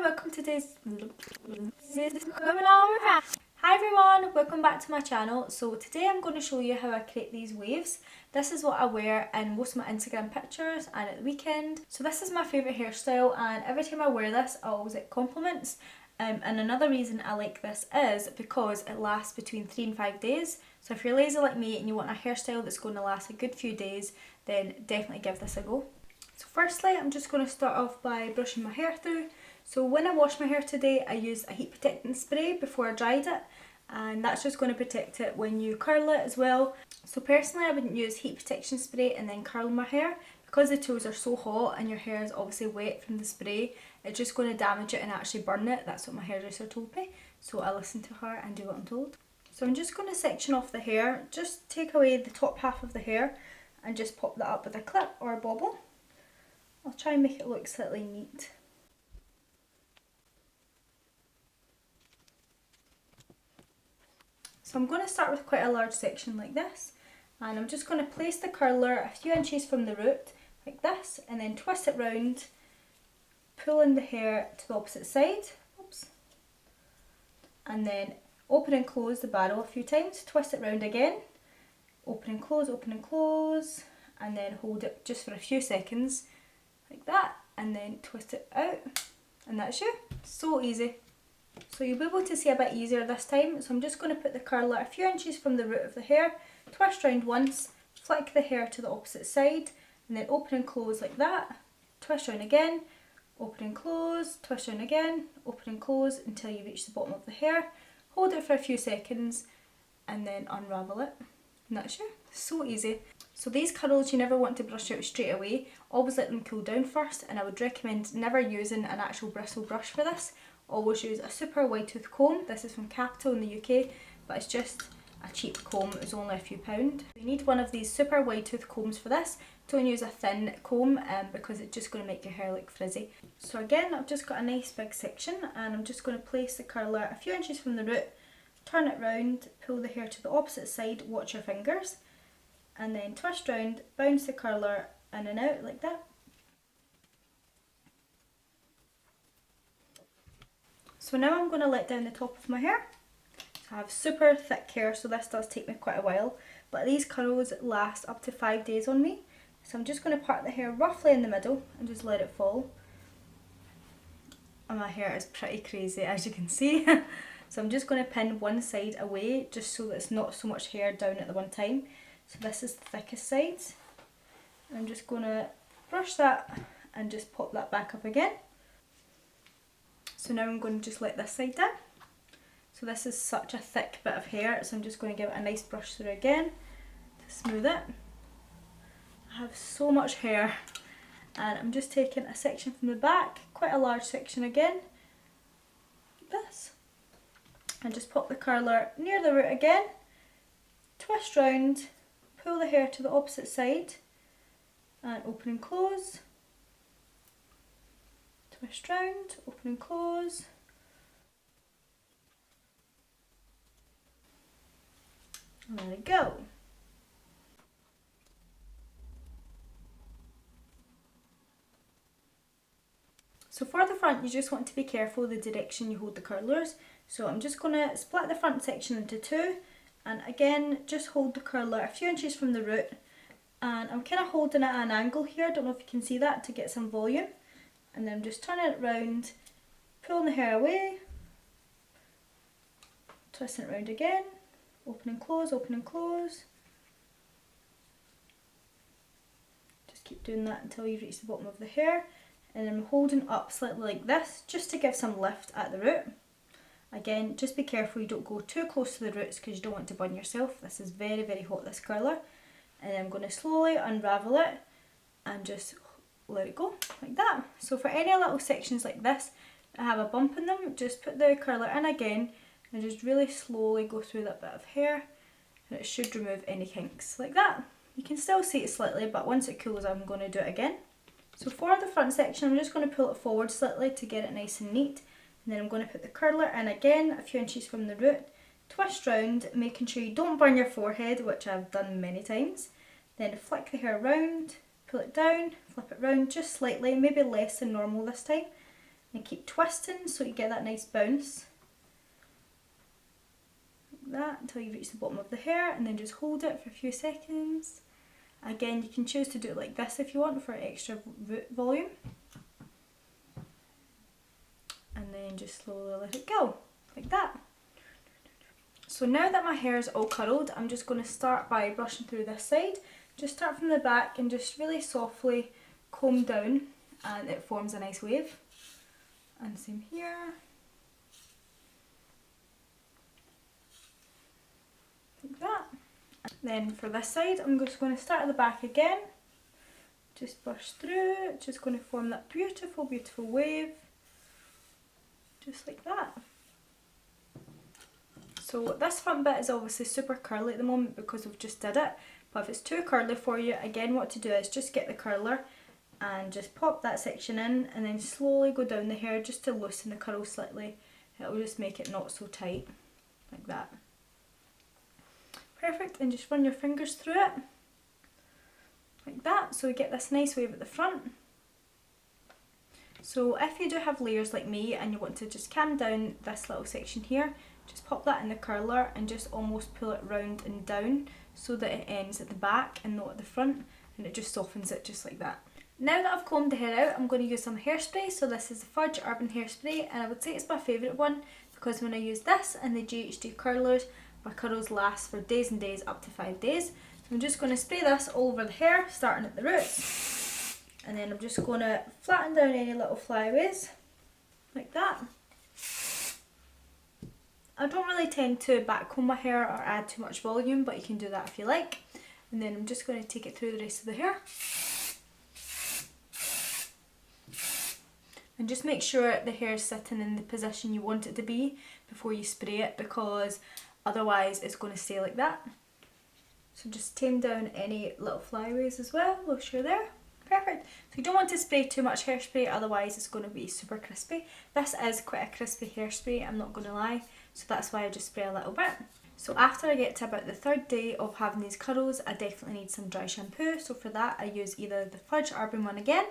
welcome to today's Hi everyone, welcome back to my channel. So today I'm going to show you how I create these waves. This is what I wear in most of my Instagram pictures and at the weekend. So this is my favourite hairstyle, and every time I wear this I always get compliments. And another reason I like this is because it lasts between 3 and 5 days. So if you're lazy like me and you want a hairstyle that's going to last a good few days, then definitely give this a go. So firstly, I'm just going to start off by brushing my hair through. So when I washed my hair today, I used a heat protectant spray before I dried it, and that's just going to protect it when you curl it as well. So personally, I wouldn't use heat protection spray and then curl my hair, because the tools are so hot and your hair is obviously wet from the spray. It's just going to damage it and actually burn it. That's what my hairdresser told me. So I listen to her and do what I'm told. So I'm just going to section off the hair, just take away the top half of the hair and just pop that up with a clip or a bobble. I'll try and make it look slightly neat. So I'm going to start with quite a large section like this, and I'm just going to place the curler a few inches from the root like this, and then twist it round, pulling the hair to the opposite side, oops, and then open and close the barrel a few times, twist it round again, open and close, and then hold it just for a few seconds like that, and then twist it out, and that's you. So easy. So you'll be able to see a bit easier this time. So I'm just going to put the curler a few inches from the root of the hair, twist round once, flick the hair to the opposite side, and then open and close like that, twist round again, open and close, twist round again, open and close until you reach the bottom of the hair, hold it for a few seconds, and then unravel it, and that's you. So easy. So these curls you never want to brush out straight away, always let them cool down first, and I would recommend never using an actual bristle brush for this. Always use a super wide tooth comb. This is from Capital in the UK, but it's just a cheap comb. It was only a few pound. You need one of these super wide tooth combs for this. Don't use a thin comb because it's just going to make your hair look frizzy. So again, I've just got a nice big section, and I'm just going to place the curler a few inches from the root, turn it round, pull the hair to the opposite side, watch your fingers, and then twist round, bounce the curler in and out like that. So now I'm going to let down the top of my hair. So I have super thick hair, so this does take me quite a while, but these curls last up to 5 days on me. So I'm just going to part the hair roughly in the middle and just let it fall. And my hair is pretty crazy, as you can see. So I'm just going to pin one side away just so that it's not so much hair down at the one time. So this is the thickest side. I'm just going to brush that and just pop that back up again. So now I'm going to just let this side down. So this is such a thick bit of hair, so I'm just going to give it a nice brush through again to smooth it. I have so much hair, and I'm just taking a section from the back, quite a large section again, like this, and just pop the curler near the root again, twist round, pull the hair to the opposite side, and open and close. Twist round, open and close. And there we go. So for the front, you just want to be careful the direction you hold the curlers. So I'm just going to split the front section into two, and again just hold the curler a few inches from the root, and I'm kind of holding it at an angle here, I don't know if you can see that, to get some volume. And then I'm just turning it round, pulling the hair away, twisting it round again, open and close, open and close. Just keep doing that until you reach the bottom of the hair. And I'm holding up slightly like this, just to give some lift at the root. Again, just be careful you don't go too close to the roots because you don't want to burn yourself. This is very, very hot, this curler. And then I'm going to slowly unravel it and just let it go like that. So for any little sections like this that have a bump in them, just put the curler in again and just really slowly go through that bit of hair, and it should remove any kinks like that. You can still see it slightly, but once it cools I'm going to do it again. So for the front section, I'm just going to pull it forward slightly to get it nice and neat, and then I'm going to put the curler in again a few inches from the root, twist round, making sure you don't burn your forehead, which I've done many times, then flick the hair round, pull it down, flip it round just slightly, maybe less than normal this time, and keep twisting so you get that nice bounce. Like that until you reach the bottom of the hair, and then just hold it for a few seconds. Again, you can choose to do it like this if you want for extra root volume. And then just slowly let it go, like that. So now that my hair is all curled, I'm just going to start by brushing through this side. Just start from the back and just really softly comb down, and it forms a nice wave. And same here. Like that. Then for this side, I'm just going to start at the back again. Just brush through, just going to form that beautiful, beautiful wave. Just like that. So this front bit is obviously super curly at the moment because we've just did it. But if it's too curly for you, again what to do is just get the curler and just pop that section in, and then slowly go down the hair just to loosen the curl slightly. It'll just make it not so tight, like that. Perfect, and just run your fingers through it, like that, so we get this nice wave at the front. So if you do have layers like me and you want to just cam down this little section here, just pop that in the curler and just almost pull it round and down so that it ends at the back and not at the front, and it just softens it just like that. Now that I've combed the hair out, I'm going to use some hairspray. So this is the Fudge Urban Hairspray, and I would say it's my favourite one because when I use this and the GHD curlers, my curls last for days and days, up to 5 days. So I'm just going to spray this all over the hair, starting at the roots, and then I'm just going to flatten down any little flyaways, like that. I don't really tend to backcomb my hair or add too much volume, but you can do that if you like. And then I'm just going to take it through the rest of the hair. And just make sure the hair is sitting in the position you want it to be before you spray it, because otherwise it's going to stay like that. So just tame down any little flyaways as well whilst you're there. Perfect. So you don't want to spray too much hairspray, otherwise it's going to be super crispy. This is quite a crispy hairspray, I'm not going to lie, so that's why I just spray a little bit. So after I get to about the 3rd day of having these curls, I definitely need some dry shampoo. So for that I use either the Fudge Urban one again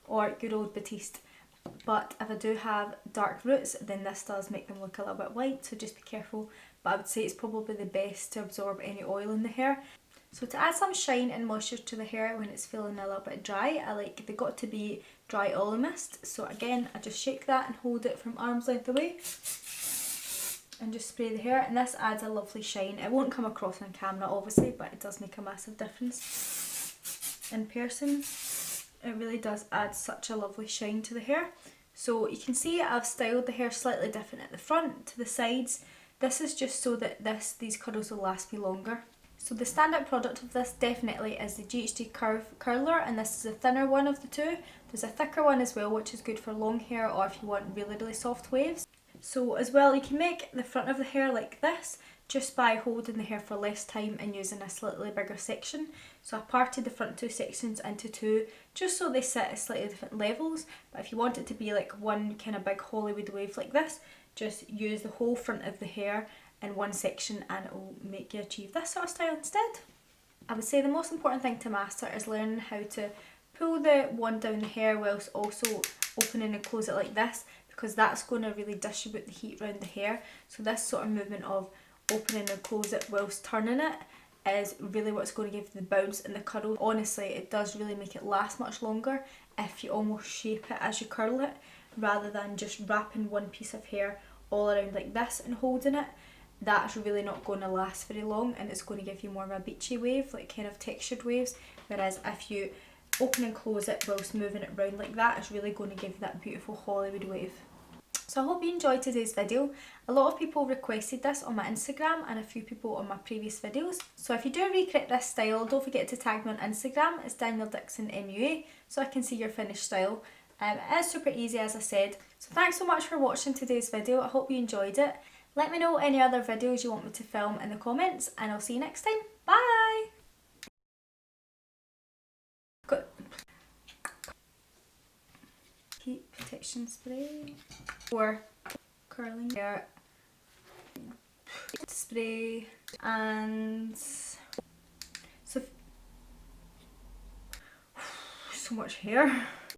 or good old Batiste. But if I do have dark roots, then this does make them look a little bit white, so just be careful. But I would say it's probably the best to absorb any oil in the hair. So to add some shine and moisture to the hair when it's feeling a little bit dry, I like they got to be dry oil mist. So again, I just shake that and hold it from arm's length away and just spray the hair, and this adds a lovely shine. It won't come across on camera obviously, but it does make a massive difference in person. It really does add such a lovely shine to the hair. So you can see I've styled the hair slightly different at the front, to the sides. This is just so that these curls will last me longer. So the standout product of this definitely is the GHD curler, and this is a thinner one of the two. There's a thicker one as well, which is good for long hair or if you want really, really soft waves. So as well, you can make the front of the hair like this just by holding the hair for less time and using a slightly bigger section. So I parted the front 2 sections into 2 just so they sit at slightly different levels. But if you want it to be like one kind of big Hollywood wave like this, just use the whole front of the hair in one section and it will make you achieve this sort of style instead. I would say the most important thing to master is learning how to pull the wand down the hair whilst also opening and close it like this, because that's going to really distribute the heat around the hair. So this sort of movement of opening and close it whilst turning it is really what's going to give the bounce and the curl. Honestly, it does really make it last much longer if you almost shape it as you curl it, rather than just wrapping one piece of hair all around like this and holding it. That's really not going to last very long, and it's going to give you more of a beachy wave, like kind of textured waves, whereas if you open and close it whilst moving it around like that, it's really going to give you that beautiful Hollywood wave. So I hope you enjoyed today's video. A lot of people requested this on my Instagram and a few people on my previous videos. So if you do recreate this style, don't forget to tag me on Instagram. It's Daniel Dixon MUA, so I can see your finished style. It is super easy, as I said. So thanks so much for watching today's video. I hope you enjoyed it. Let me know any other videos you want me to film in the comments, and I'll see you next time. Bye! Good. Heat protection spray for curling hair, spray, and so much hair.